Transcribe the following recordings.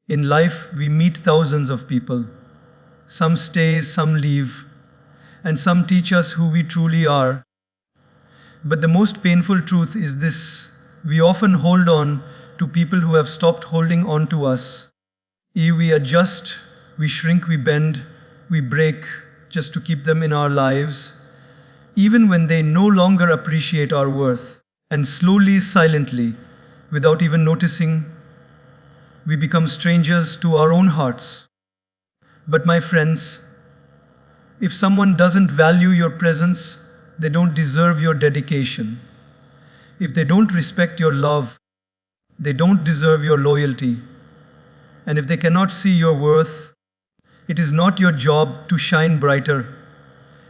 In life, we meet thousands of people. Some stay, some leave, and some teach us who we truly are. But the most painful truth is this: we often hold on to people who have stopped holding on to us. We adjust, we shrink, we bend, we break just to keep them in our lives, even when they no longer appreciate our worth. And slowly, silently, without even noticing, we become strangers to our own hearts. But my friends, if someone doesn't value your presence, they don't deserve your dedication. If they don't respect your love, they don't deserve your loyalty. And if they cannot see your worth, it is not your job to shine brighter.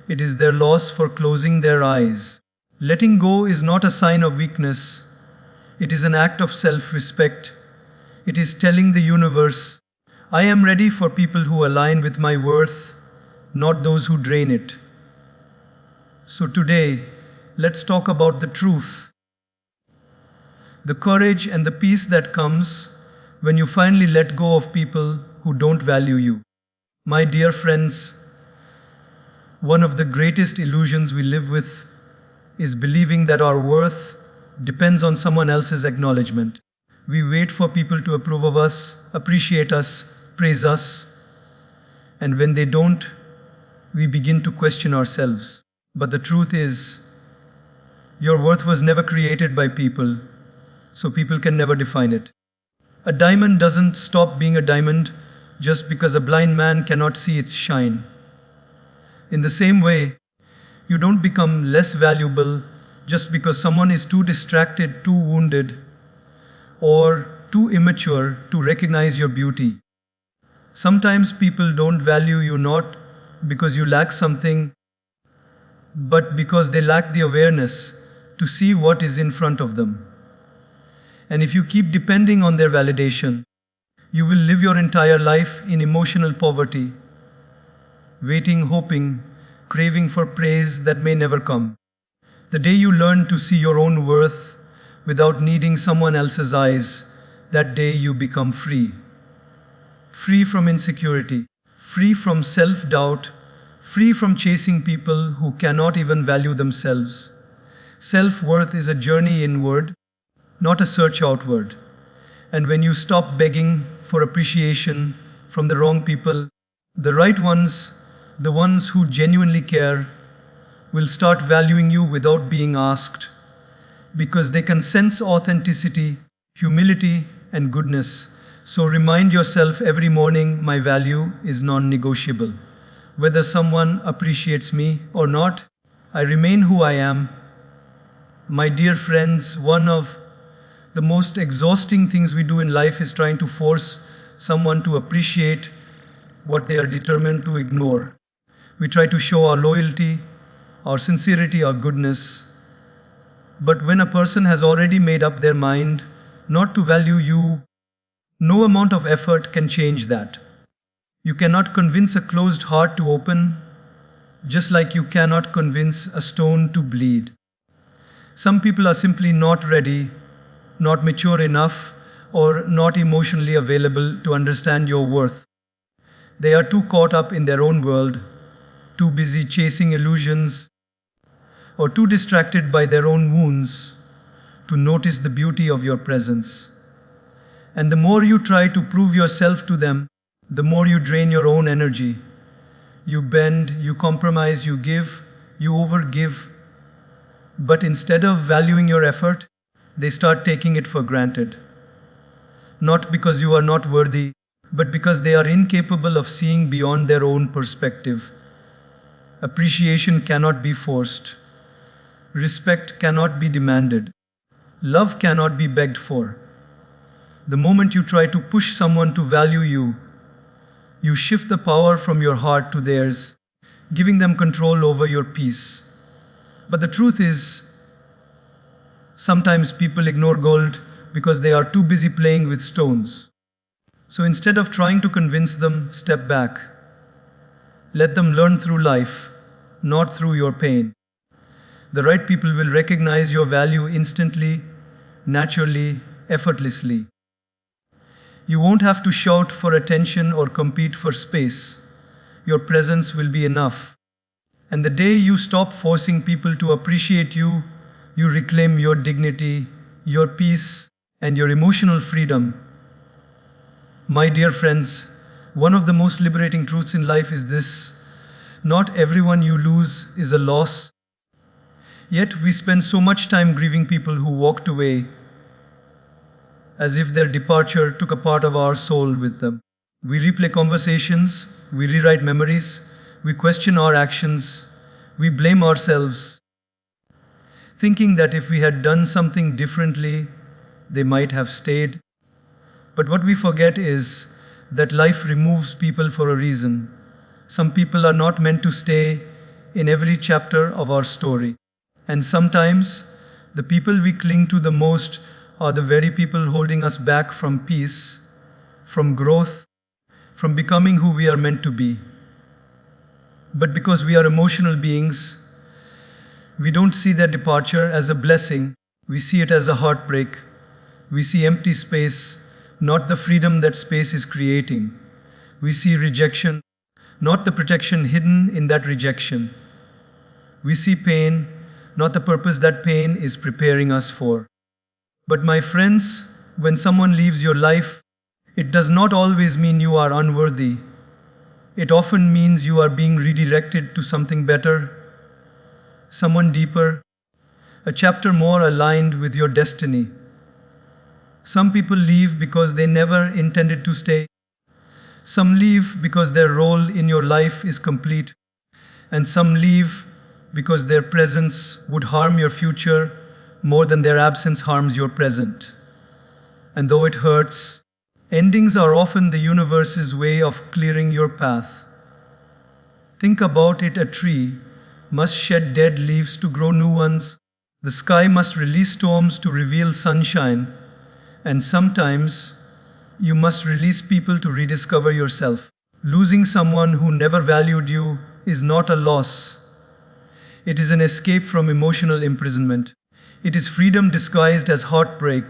It is their loss for closing their eyes. Letting go is not a sign of weakness. It is an act of self-respect. It is telling the universe, I am ready for people who align with my worth, not those who drain it. So today, let's talk about the truth. The courage and the peace that comes when you finally let go of people who don't value you. My dear friends, one of the greatest illusions we live with is believing that our worth depends on someone else's acknowledgement. We wait for people to approve of us, appreciate us, praise us, and when they don't, we begin to question ourselves. But the truth is, your worth was never created by people, so people can never define it. A diamond doesn't stop being a diamond just because a blind man cannot see its shine. In the same way, you don't become less valuable just because someone is too distracted, too wounded, or too immature to recognize your beauty. Sometimes people don't value you not because you lack something, but because they lack the awareness to see what is in front of them. And if you keep depending on their validation, you will live your entire life in emotional poverty, waiting, hoping, craving for praise that may never come. The day you learn to see your own worth without needing someone else's eyes, that day you become free. Free from insecurity, free from self-doubt, free from chasing people who cannot even value themselves. Self-worth is a journey inward, not a search outward. And when you stop begging for appreciation from the wrong people, the right ones, the ones who genuinely care, will start valuing you without being asked, because they can sense authenticity, humility, and goodness. So remind yourself every morning, my value is non-negotiable. Whether someone appreciates me or not, I remain who I am. My dear friends, one of the most exhausting things we do in life is trying to force someone to appreciate what they are determined to ignore. We try to show our loyalty, our sincerity, our goodness. But when a person has already made up their mind not to value you, no amount of effort can change that. You cannot convince a closed heart to open, just like you cannot convince a stone to bleed. Some people are simply not ready, not mature enough, or not emotionally available to understand your worth. They are too caught up in their own world, too busy chasing illusions, or too distracted by their own wounds to notice the beauty of your presence. And the more you try to prove yourself to them, the more you drain your own energy. You bend, you compromise, you give, you overgive. But instead of valuing your effort, they start taking it for granted. Not because you are not worthy, but because they are incapable of seeing beyond their own perspective. Appreciation cannot be forced. Respect cannot be demanded. Love cannot be begged for. The moment you try to push someone to value you, you shift the power from your heart to theirs, giving them control over your peace. But the truth is, sometimes people ignore gold because they are too busy playing with stones. So instead of trying to convince them, step back. Let them learn through life, not through your pain. The right people will recognize your value instantly, naturally, effortlessly. You won't have to shout for attention or compete for space. Your presence will be enough. And the day you stop forcing people to appreciate you, you reclaim your dignity, your peace, and your emotional freedom. My dear friends, one of the most liberating truths in life is this: not everyone you lose is a loss. Yet we spend so much time grieving people who walked away, as if their departure took a part of our soul with them. We replay conversations, we rewrite memories, we question our actions, we blame ourselves, thinking that if we had done something differently, they might have stayed. But what we forget is that life removes people for a reason. Some people are not meant to stay in every chapter of our story. And sometimes, the people we cling to the most are the very people holding us back from peace, from growth, from becoming who we are meant to be. But because we are emotional beings, we don't see their departure as a blessing, we see it as a heartbreak. We see empty space, not the freedom that space is creating. We see rejection, not the protection hidden in that rejection. We see pain, not the purpose that pain is preparing us for. But my friends, when someone leaves your life, it does not always mean you are unworthy. It often means you are being redirected to something better, someone deeper, a chapter more aligned with your destiny. Some people leave because they never intended to stay. Some leave because their role in your life is complete. And some leave because their presence would harm your future more than their absence harms your present. And though it hurts, endings are often the universe's way of clearing your path. Think about it: a tree must shed dead leaves to grow new ones. The sky must release storms to reveal sunshine. And sometimes, you must release people to rediscover yourself. Losing someone who never valued you is not a loss. It is an escape from emotional imprisonment. It is freedom disguised as heartbreak.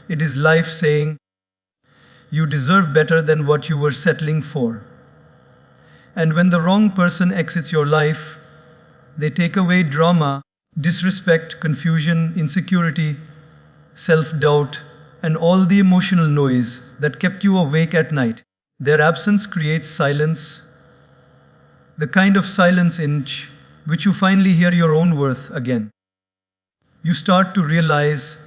It is life saying, you deserve better than what you were settling for. And when the wrong person exits your life, they take away drama, disrespect, confusion, insecurity, self-doubt, and all the emotional noise that kept you awake at night. Their absence creates silence, the kind of silence in which you finally hear your own worth again. You start to realize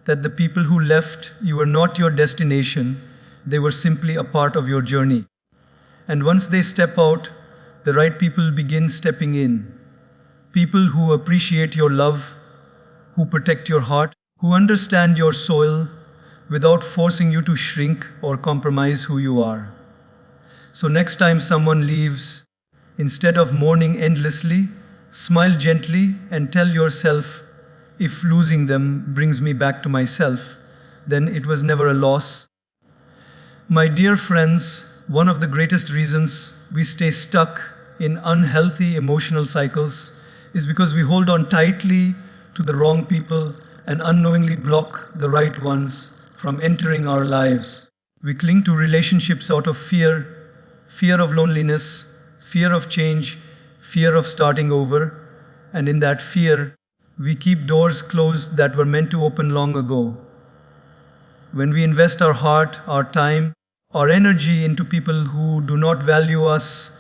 that the people who left you were not your destination, they were simply a part of your journey. And once they step out, the right people begin stepping in. People who appreciate your love, who protect your heart, who understand your soul without forcing you to shrink or compromise who you are. So next time someone leaves, instead of mourning endlessly, smile gently and tell yourself, if losing them brings me back to myself, then it was never a loss. My dear friends, one of the greatest reasons we stay stuck in unhealthy emotional cycles is because we hold on tightly to the wrong people and unknowingly block the right ones from entering our lives. We cling to relationships out of fear of loneliness, fear of change, fear of starting over, and in that fear, we keep doors closed that were meant to open long ago. When we invest our heart, our time, our energy into people who do not value us,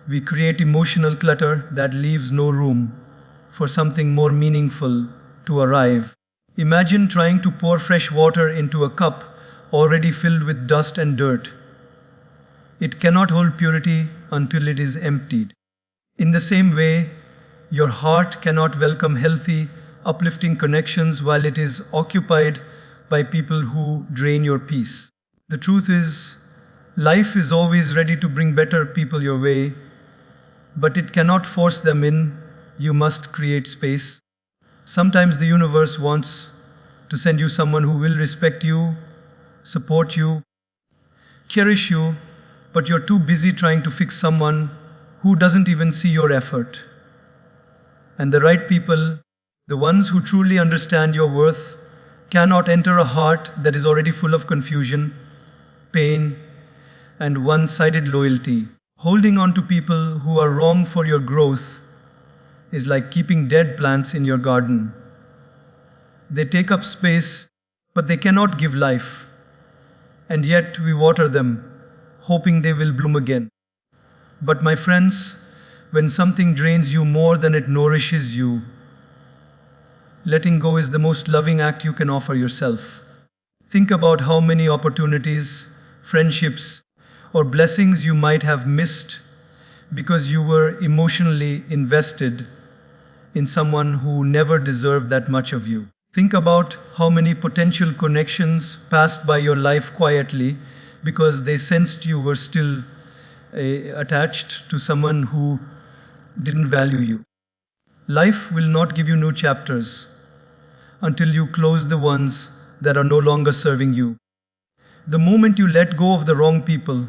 we create emotional clutter that leaves no room for something more meaningful to arrive. Imagine trying to pour fresh water into a cup already filled with dust and dirt. It cannot hold purity until it is emptied. In the same way, your heart cannot welcome healthy, uplifting connections while it is occupied by people who drain your peace. The truth is, life is always ready to bring better people your way, but it cannot force them in. You must create space. Sometimes the universe wants to send you someone who will respect you, support you, cherish you, but you're too busy trying to fix someone who doesn't even see your effort. And the right people, the ones who truly understand your worth, cannot enter a heart that is already full of confusion, pain, and one-sided loyalty. Holding on to people who are wrong for your growth is like keeping dead plants in your garden. They take up space, but they cannot give life. And yet we water them, hoping they will bloom again. But my friends, when something drains you more than it nourishes you, letting go is the most loving act you can offer yourself. Think about how many opportunities, friendships, or blessings you might have missed because you were emotionally invested in someone who never deserved that much of you. Think about how many potential connections passed by your life quietly because they sensed you were still attached to someone who didn't value you. Life will not give you new chapters until you close the ones that are no longer serving you. The moment you let go of the wrong people,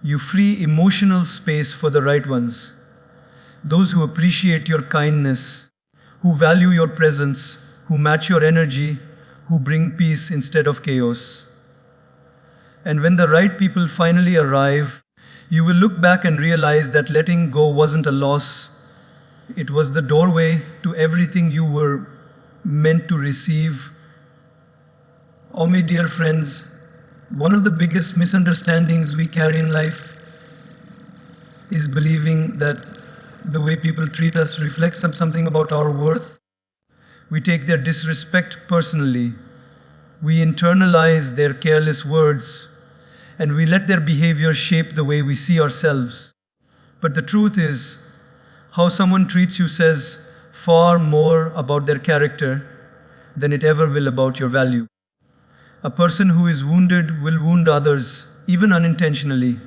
you free emotional space for the right ones. Those who appreciate your kindness, who value your presence, who match your energy, who bring peace instead of chaos. And when the right people finally arrive, you will look back and realize that letting go wasn't a loss. It was the doorway to everything you were meant to receive. Oh, my dear friends, one of the biggest misunderstandings we carry in life is believing that the way people treat us reflects something about our worth. We take their disrespect personally. We internalize their careless words, and we let their behavior shape the way we see ourselves. But the truth is, how someone treats you says far more about their character than it ever will about your value. A person who is wounded will wound others, even unintentionally.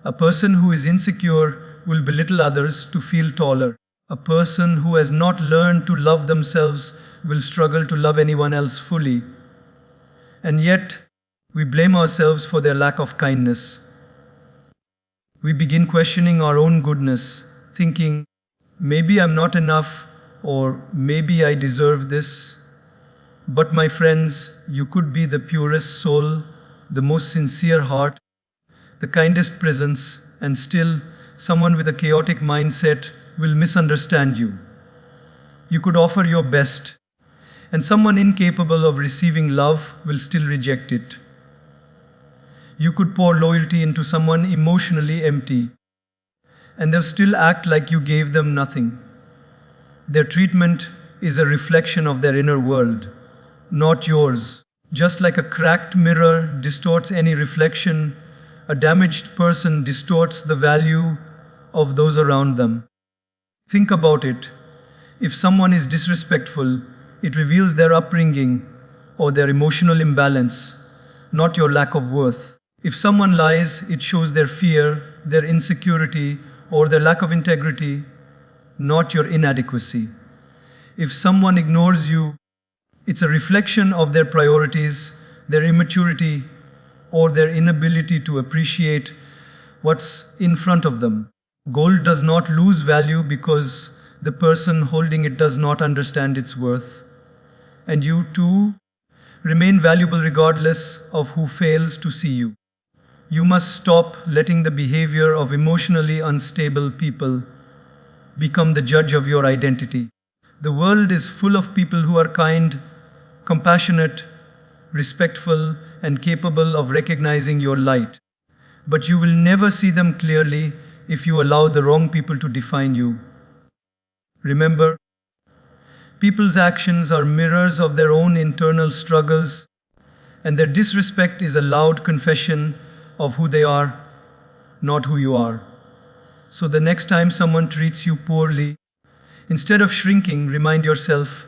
A person who is insecure will belittle others to feel taller. A person who has not learned to love themselves will struggle to love anyone else fully. And yet, we blame ourselves for their lack of kindness. We begin questioning our own goodness, thinking, maybe I'm not enough, or maybe I deserve this. But my friends, you could be the purest soul, the most sincere heart, the kindest presence, and still someone with a chaotic mindset will misunderstand you. You could offer your best, and someone incapable of receiving love will still reject it. You could pour loyalty into someone emotionally empty, and they'll still act like you gave them nothing. Their treatment is a reflection of their inner world, not yours. Just like a cracked mirror distorts any reflection, a damaged person distorts the value of those around them. Think about it. If someone is disrespectful, it reveals their upbringing or their emotional imbalance, not your lack of worth. If someone lies, it shows their fear, their insecurity, or their lack of integrity, not your inadequacy. If someone ignores you, it's a reflection of their priorities, their immaturity, or their inability to appreciate what's in front of them. Gold does not lose value because the person holding it does not understand its worth. And you too remain valuable regardless of who fails to see you. You must stop letting the behavior of emotionally unstable people become the judge of your identity. The world is full of people who are kind, compassionate, respectful, and capable of recognizing your light. But you will never see them clearly if you allow the wrong people to define you. Remember, people's actions are mirrors of their own internal struggles, and their disrespect is a loud confession of who they are, not who you are. So the next time someone treats you poorly, instead of shrinking, remind yourself,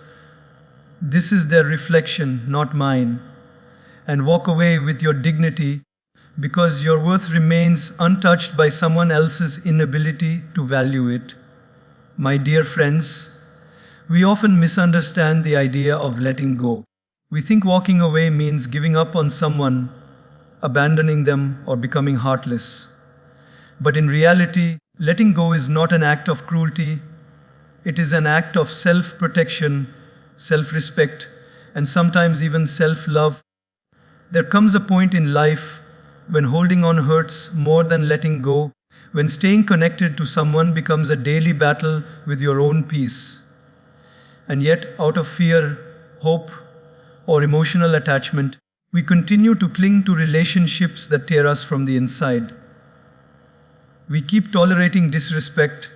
this is their reflection, not mine, and walk away with your dignity because your worth remains untouched by someone else's inability to value it. My dear friends, we often misunderstand the idea of letting go. We think walking away means giving up on someone, abandoning them, or becoming heartless. But in reality, letting go is not an act of cruelty. It is an act of self-protection, self-respect, and sometimes even self-love. There comes a point in life when holding on hurts more than letting go, when staying connected to someone becomes a daily battle with your own peace. And yet, out of fear, hope, or emotional attachment, we continue to cling to relationships that tear us from the inside. We keep tolerating disrespect,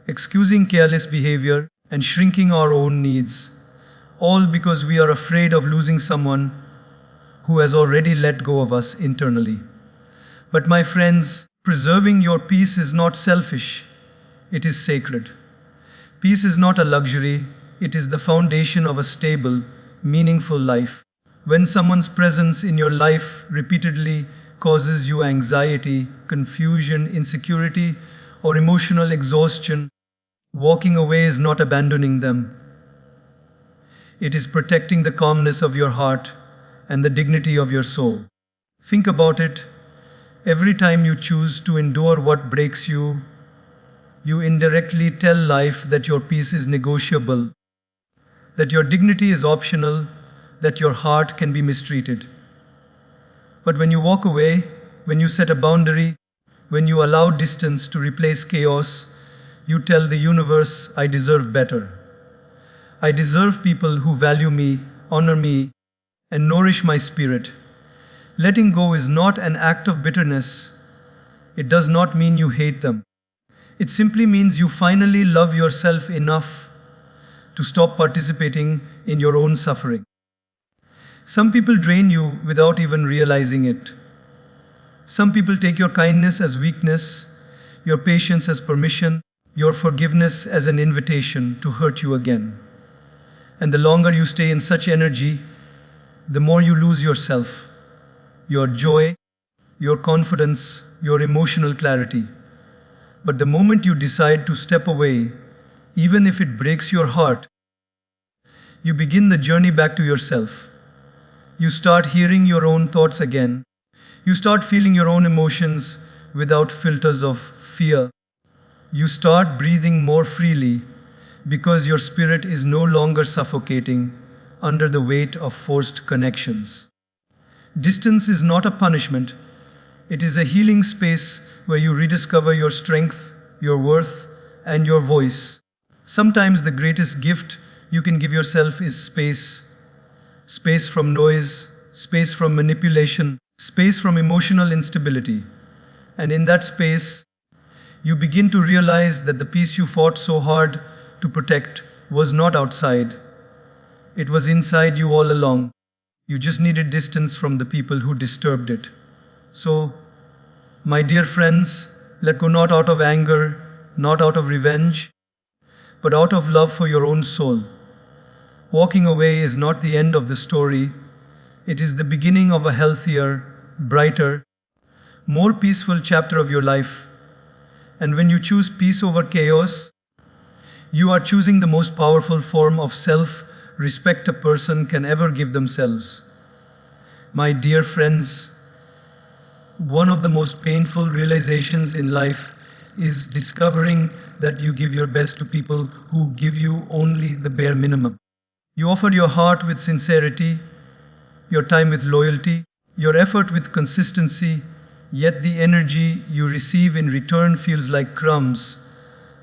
excusing careless behavior, and shrinking our own needs, all because we are afraid of losing someone who has already let go of us internally. But my friends, preserving your peace is not selfish, it is sacred. Peace is not a luxury, it is the foundation of a stable, meaningful life. When someone's presence in your life repeatedly causes you anxiety, confusion, insecurity, or emotional exhaustion, walking away is not abandoning them. It is protecting the calmness of your heart and the dignity of your soul. Think about it. Every time you choose to endure what breaks you, you indirectly tell life that your peace is negotiable, that your dignity is optional, that your heart can be mistreated. But when you walk away, when you set a boundary, when you allow distance to replace chaos, you tell the universe, I deserve better. I deserve people who value me, honor me, and nourish my spirit. Letting go is not an act of bitterness. It does not mean you hate them. It simply means you finally love yourself enough to stop participating in your own suffering. Some people drain you without even realizing it. Some people take your kindness as weakness, your patience as permission, your forgiveness as an invitation to hurt you again. And the longer you stay in such energy, the more you lose yourself, your joy, your confidence, your emotional clarity. But the moment you decide to step away, even if it breaks your heart, you begin the journey back to yourself. You start hearing your own thoughts again. You start feeling your own emotions without filters of fear. You start breathing more freely because your spirit is no longer suffocating under the weight of forced connections. Distance is not a punishment. It is a healing space where you rediscover your strength, your worth, and your voice. Sometimes the greatest gift you can give yourself is space. Space from noise, space from manipulation, space from emotional instability. And in that space, you begin to realize that the peace you fought so hard to protect was not outside. It was inside you all along. You just needed distance from the people who disturbed it. So, my dear friends, let go not out of anger, not out of revenge, but out of love for your own soul. Walking away is not the end of the story. It is the beginning of a healthier, brighter, more peaceful chapter of your life. And when you choose peace over chaos, you are choosing the most powerful form of self-respect a person can ever give themselves. My dear friends, one of the most painful realizations in life is discovering that you give your best to people who give you only the bare minimum. You offer your heart with sincerity, your time with loyalty, your effort with consistency, yet the energy you receive in return feels like crumbs,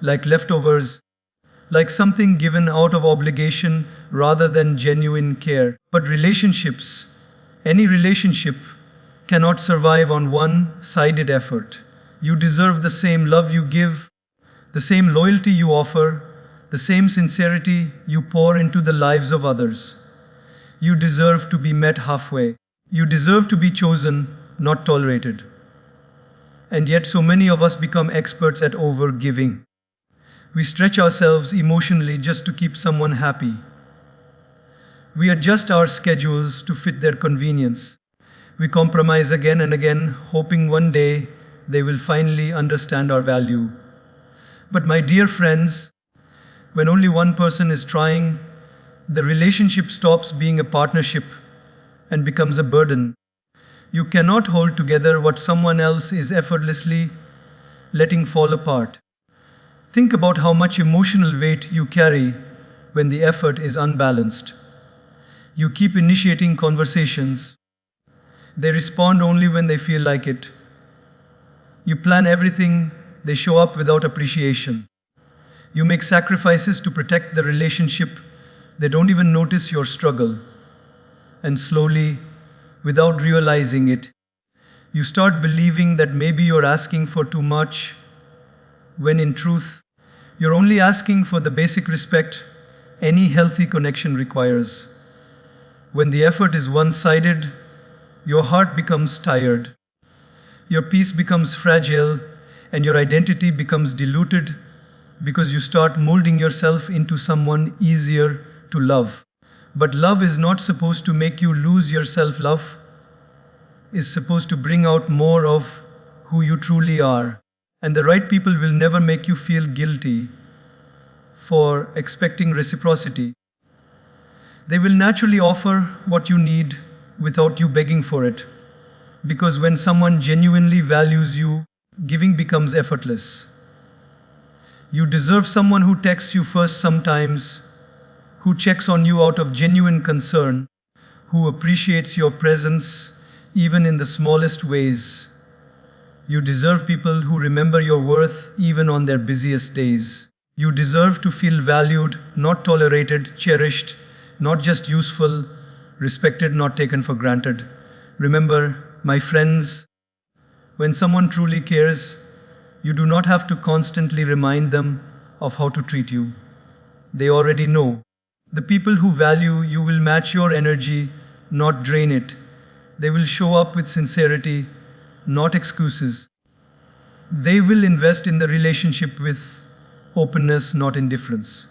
like leftovers, like something given out of obligation rather than genuine care. But relationships, any relationship, cannot survive on one-sided effort. You deserve the same love you give, the same loyalty you offer, the same sincerity you pour into the lives of others. You deserve to be met halfway. You deserve to be chosen, not tolerated. And yet so many of us become experts at over-giving. We stretch ourselves emotionally just to keep someone happy. We adjust our schedules to fit their convenience. We compromise again and again, hoping one day they will finally understand our value. But my dear friends, when only one person is trying, the relationship stops being a partnership and becomes a burden. You cannot hold together what someone else is effortlessly letting fall apart. Think about how much emotional weight you carry when the effort is unbalanced. You keep initiating conversations, They respond only when they feel like it. You plan everything, they show up without appreciation. You make sacrifices to protect the relationship, they don't even notice your struggle. And slowly, without realizing it, you start believing that maybe you're asking for too much, when in truth, you're only asking for the basic respect any healthy connection requires. When the effort is one-sided, your heart becomes tired, your peace becomes fragile, and your identity becomes diluted because you start molding yourself into someone easier to love. But love is not supposed to make you lose your self-love. It's supposed to bring out more of who you truly are. And the right people will never make you feel guilty for expecting reciprocity. They will naturally offer what you need without you begging for it. Because when someone genuinely values you, giving becomes effortless. You deserve someone who texts you first sometimes, who checks on you out of genuine concern, who appreciates your presence even in the smallest ways. You deserve people who remember your worth even on their busiest days. You deserve to feel valued, not tolerated, cherished, not just useful, respected, not taken for granted. Remember, my friends, when someone truly cares, you do not have to constantly remind them of how to treat you. They already know. The people who value you will match your energy, not drain it. They will show up with sincerity, not excuses. They will invest in the relationship with openness, not indifference.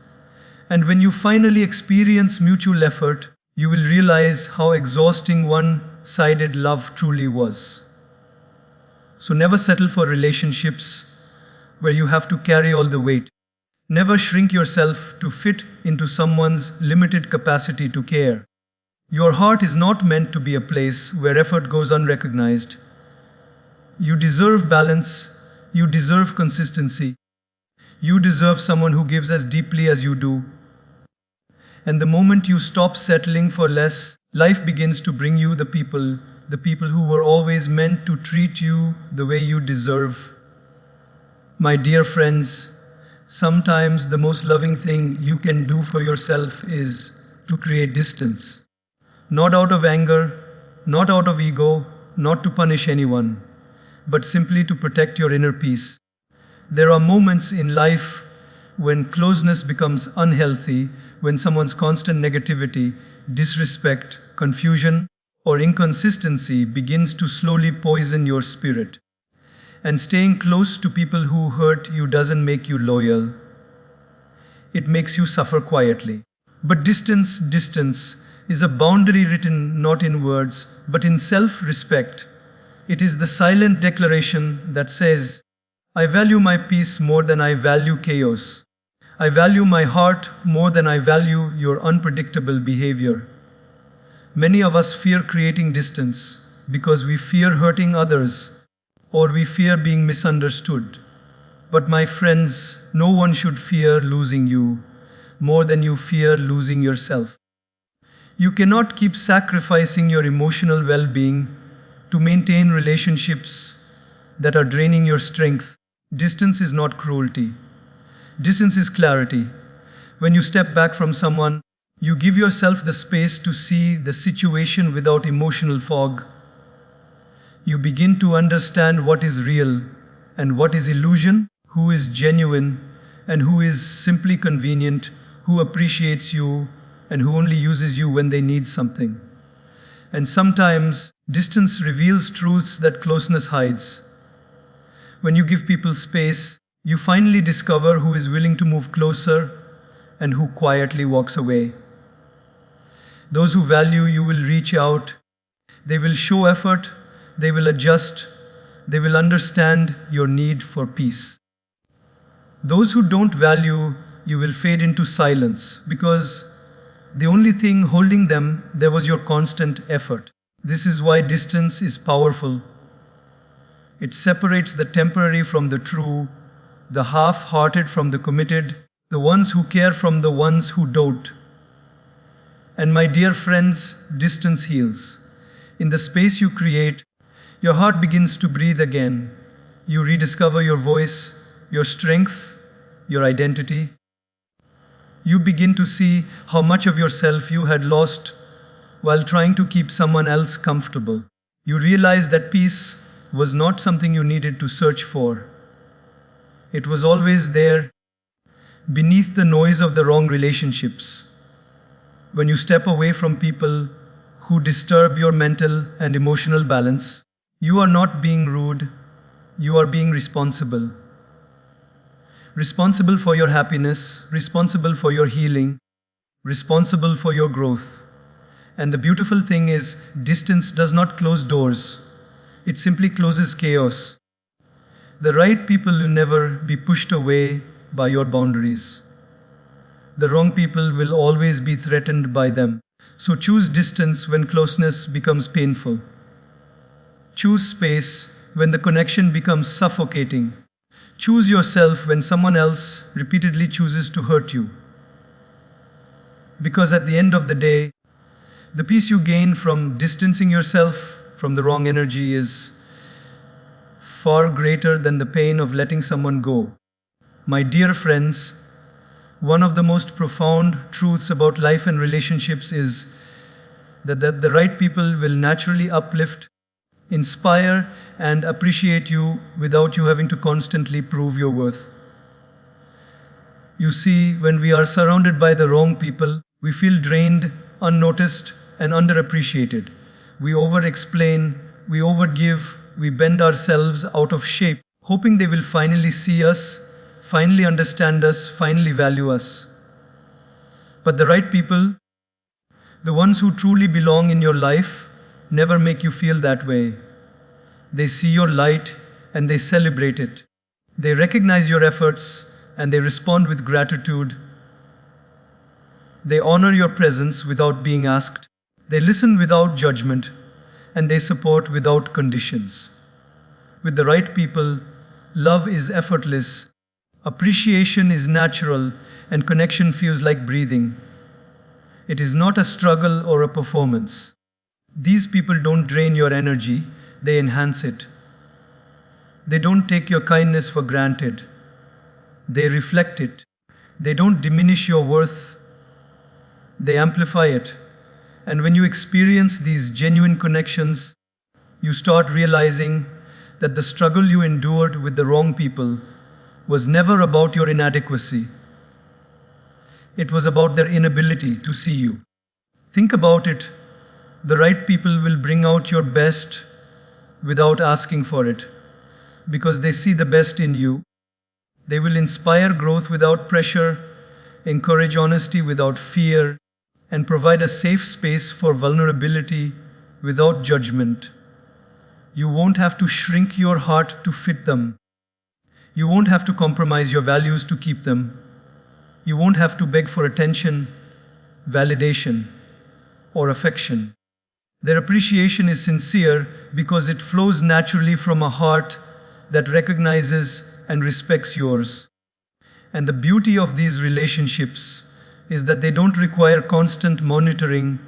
And when you finally experience mutual effort, you will realize how exhausting one-sided love truly was. So never settle for relationships where you have to carry all the weight. Never shrink yourself to fit into someone's limited capacity to care. Your heart is not meant to be a place where effort goes unrecognized. You deserve balance. You deserve consistency. You deserve someone who gives as deeply as you do. And the moment you stop settling for less, life begins to bring you the people who were always meant to treat you the way you deserve. My dear friends, sometimes the most loving thing you can do for yourself is to create distance. Not out of anger, not out of ego, not to punish anyone, but simply to protect your inner peace. There are moments in life when closeness becomes unhealthy, when someone's constant negativity, disrespect, confusion, or inconsistency begins to slowly poison your spirit. And staying close to people who hurt you doesn't make you loyal. It makes you suffer quietly. But distance is a boundary written not in words, but in self-respect. It is the silent declaration that says, I value my peace more than I value chaos. I value my heart more than I value your unpredictable behavior. Many of us fear creating distance because we fear hurting others or we fear being misunderstood. But my friends, no one should fear losing you more than you fear losing yourself. You cannot keep sacrificing your emotional well-being to maintain relationships that are draining your strength. Distance is not cruelty. Distance is clarity. When you step back from someone, you give yourself the space to see the situation without emotional fog. You begin to understand what is real and what is illusion, who is genuine and who is simply convenient, who appreciates you and who only uses you when they need something. And sometimes distance reveals truths that closeness hides. When you give people space, you finally discover who is willing to move closer and who quietly walks away. Those who value you will reach out. They will show effort. They will adjust. They will understand your need for peace. Those who don't value you will fade into silence because the only thing holding them there was your constant effort. This is why distance is powerful. It separates the temporary from the true, the half-hearted from the committed, the ones who care from the ones who don't. And my dear friends, distance heals. In the space you create, your heart begins to breathe again. You rediscover your voice, your strength, your identity. You begin to see how much of yourself you had lost while trying to keep someone else comfortable. You realize that peace was not something you needed to search for. It was always there, beneath the noise of the wrong relationships. When you step away from people who disturb your mental and emotional balance, you are not being rude, you are being responsible. Responsible for your happiness, responsible for your healing, responsible for your growth. And the beautiful thing is, distance does not close doors. It simply closes chaos. The right people will never be pushed away by your boundaries. The wrong people will always be threatened by them. So choose distance when closeness becomes painful. Choose space when the connection becomes suffocating. Choose yourself when someone else repeatedly chooses to hurt you. Because at the end of the day, the peace you gain from distancing yourself from the wrong energy is far greater than the pain of letting someone go. My dear friends, one of the most profound truths about life and relationships is that the right people will naturally uplift, inspire, and appreciate you without you having to constantly prove your worth. You see, when we are surrounded by the wrong people, we feel drained, unnoticed, and underappreciated. We over-explain, we overgive, we bend ourselves out of shape, hoping they will finally see us, finally understand us, finally value us. But the right people, the ones who truly belong in your life, never make you feel that way. They see your light and they celebrate it. They recognize your efforts and they respond with gratitude. They honor your presence without being asked. They listen without judgment, and they support without conditions. With the right people, love is effortless, appreciation is natural, and connection feels like breathing. It is not a struggle or a performance. These people don't drain your energy, they enhance it. They don't take your kindness for granted. They reflect it. They don't diminish your worth, they amplify it. And when you experience these genuine connections, you start realizing that the struggle you endured with the wrong people was never about your inadequacy. It was about their inability to see you. Think about it. The right people will bring out your best without asking for it, because they see the best in you. They will inspire growth without pressure, encourage honesty without fear, and provide a safe space for vulnerability without judgment. You won't have to shrink your heart to fit them. You won't have to compromise your values to keep them. You won't have to beg for attention, validation, or affection. Their appreciation is sincere because it flows naturally from a heart that recognizes and respects yours. And the beauty of these relationships is that they don't require constant monitoring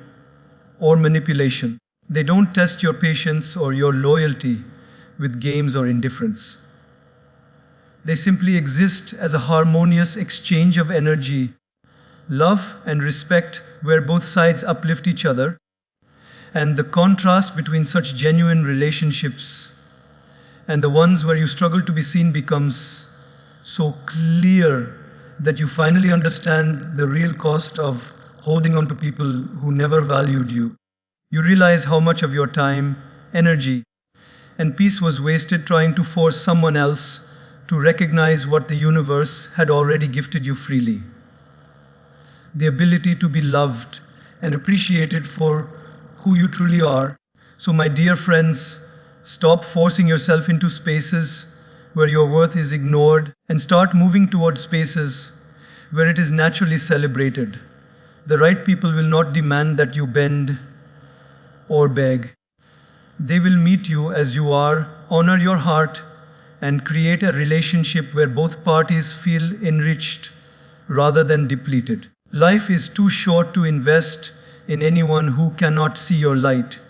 or manipulation. They don't test your patience or your loyalty with games or indifference. They simply exist as a harmonious exchange of energy, love, and respect where both sides uplift each other. And the contrast between such genuine relationships and the ones where you struggle to be seen becomes so clear that you finally understand the real cost of holding on to people who never valued you. You realize how much of your time, energy, and peace was wasted trying to force someone else to recognize what the universe had already gifted you freely. The ability to be loved and appreciated for who you truly are. So, my dear friends, stop forcing yourself into spaces where your worth is ignored and start moving towards spaces where it is naturally celebrated. The right people will not demand that you bend or beg. They will meet you as you are, honor your heart, and create a relationship where both parties feel enriched rather than depleted. Life is too short to invest in anyone who cannot see your light.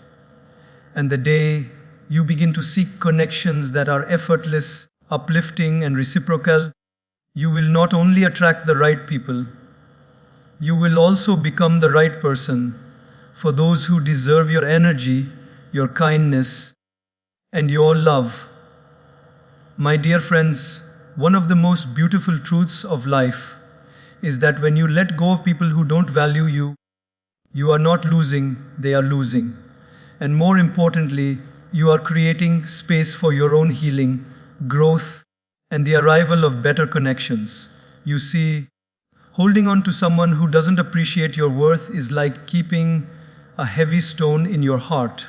And the day you begin to seek connections that are effortless, uplifting, and reciprocal, you will not only attract the right people, you will also become the right person for those who deserve your energy, your kindness, and your love. My dear friends, one of the most beautiful truths of life is that when you let go of people who don't value you, you are not losing, they are losing. And more importantly, you are creating space for your own healing, growth, and the arrival of better connections. You see, holding on to someone who doesn't appreciate your worth is like keeping a heavy stone in your heart.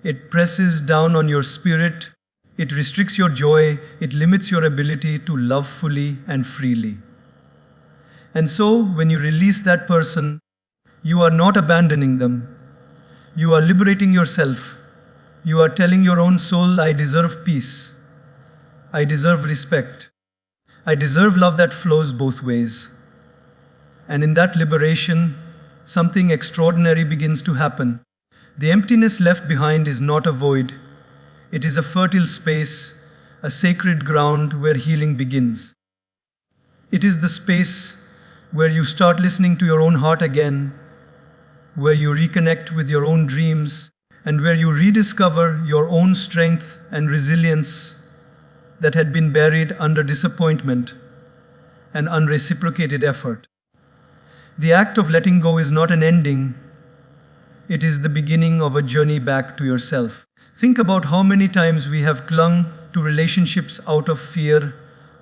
It presses down on your spirit, it restricts your joy, it limits your ability to love fully and freely. And so, when you release that person, you are not abandoning them. You are liberating yourself. You are telling your own soul, I deserve peace. I deserve respect. I deserve love that flows both ways. And in that liberation, something extraordinary begins to happen. The emptiness left behind is not a void. It is a fertile space, a sacred ground where healing begins. It is the space where you start listening to your own heart again, where you reconnect with your own dreams, and where you rediscover your own strength and resilience that had been buried under disappointment and unreciprocated effort. The act of letting go is not an ending, it is the beginning of a journey back to yourself. Think about how many times we have clung to relationships out of fear,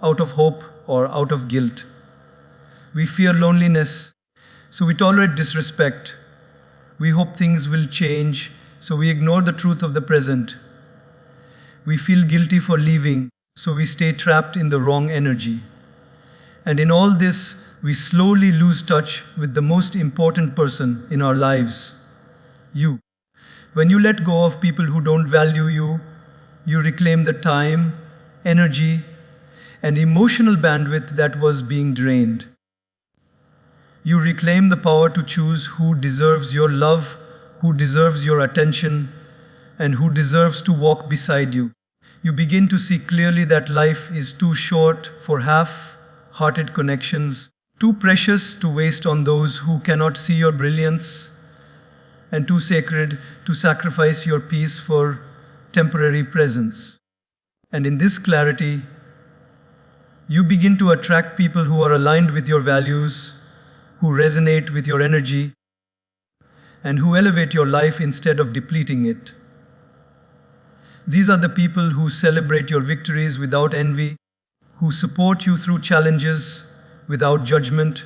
out of hope, or out of guilt. We fear loneliness, so we tolerate disrespect. We hope things will change, so we ignore the truth of the present. We feel guilty for leaving, so we stay trapped in the wrong energy. And in all this, we slowly lose touch with the most important person in our lives, you. When you let go of people who don't value you, you reclaim the time, energy, and emotional bandwidth that was being drained. You reclaim the power to choose who deserves your love, who deserves your attention, and who deserves to walk beside you. You begin to see clearly that life is too short for half-hearted connections, too precious to waste on those who cannot see your brilliance, and too sacred to sacrifice your peace for temporary presence. And in this clarity, you begin to attract people who are aligned with your values, who resonate with your energy, and who elevate your life instead of depleting it. These are the people who celebrate your victories without envy, who support you through challenges without judgment,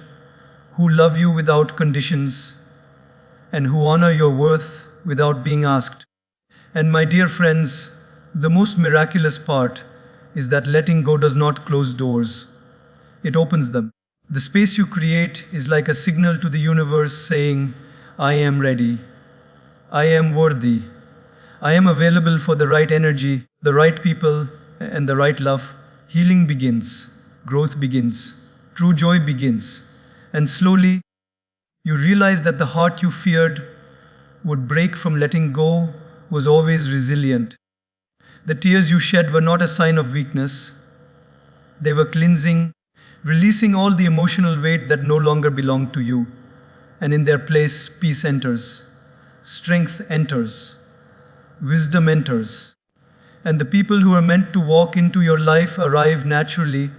who love you without conditions, and who honor your worth without being asked. And my dear friends, the most miraculous part is that letting go does not close doors. It opens them. The space you create is like a signal to the universe saying, I am ready. I am worthy. I am available for the right energy, the right people, and the right love. Healing begins. Growth begins. True joy begins. And slowly, you realize that the heart you feared would break from letting go was always resilient. The tears you shed were not a sign of weakness. They were cleansing, releasing all the emotional weight that no longer belonged to you. And in their place, peace enters, strength enters, wisdom enters. And the people who are meant to walk into your life arrive naturally,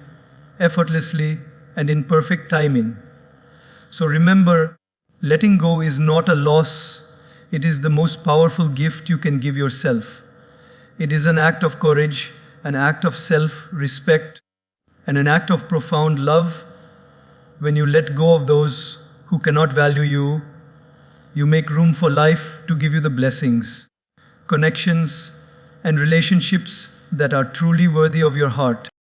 effortlessly, and in perfect timing. So remember, letting go is not a loss. It is the most powerful gift you can give yourself. It is an act of courage, an act of self-respect, and an act of profound love. When you let go of those who cannot value you, you make room for life to give you the blessings, connections, and relationships that are truly worthy of your heart.